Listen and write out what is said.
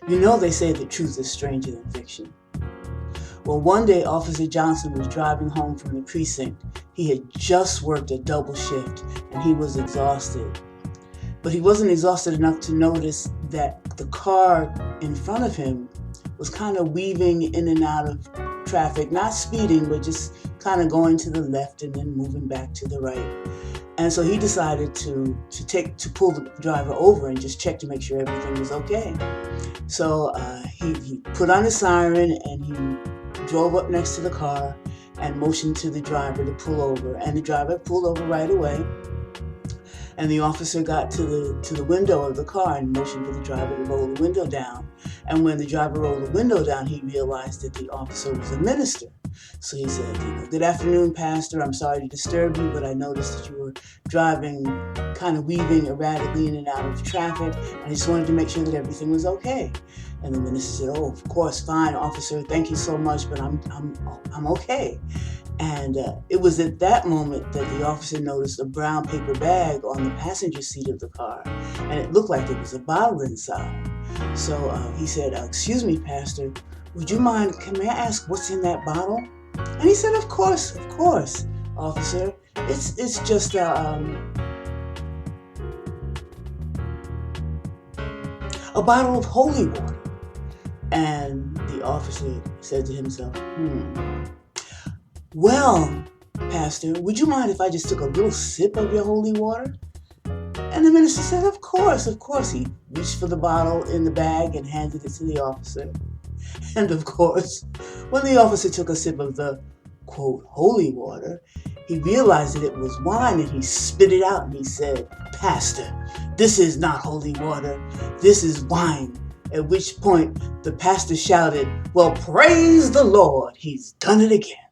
You know they say that truth is stranger than fiction. Well, one day Officer Johnson was driving home from the precinct. He had just worked a double shift and he was exhausted. But he wasn't exhausted enough to notice that the car in front of him was kind of weaving in and out of traffic, not speeding, but just kind of going to the left and then moving back to the right. And so he decided to pull the driver over and just check to make sure everything was okay. So he put on his siren and he drove up next to the car and motioned to the driver to pull over. And the driver pulled over right away. And the officer got to the window of the car and motioned for the driver to roll the window down. And when the driver rolled the window down, he realized that the officer was a minister. So he said, "Good afternoon, Pastor. I'm sorry to disturb you, but I noticed that you were driving, kind of weaving erratically in and out of traffic, and I just wanted to make sure that everything was okay." And the minister said, "Oh, of course, fine, officer. Thank you so much, but I'm okay." And it was at that moment that the officer noticed a brown paper bag on the passenger seat of the car, and it looked like there was a bottle inside. So he said, "Excuse me, Pastor, would you mind, may I ask what's in that bottle?" And he said, of course, officer. It's just a bottle of holy water." And the officer said to himself, "Well, Pastor, would you mind if I just took a little sip of your holy water?" And the minister said, of course. He reached for the bottle in the bag and handed it to the officer. And of course, when the officer took a sip of the, quote, holy water, he realized that it was wine and he spit it out and he said, "Pastor, this is not holy water, this is wine." At which point the pastor shouted, "Well, praise the Lord, he's done it again."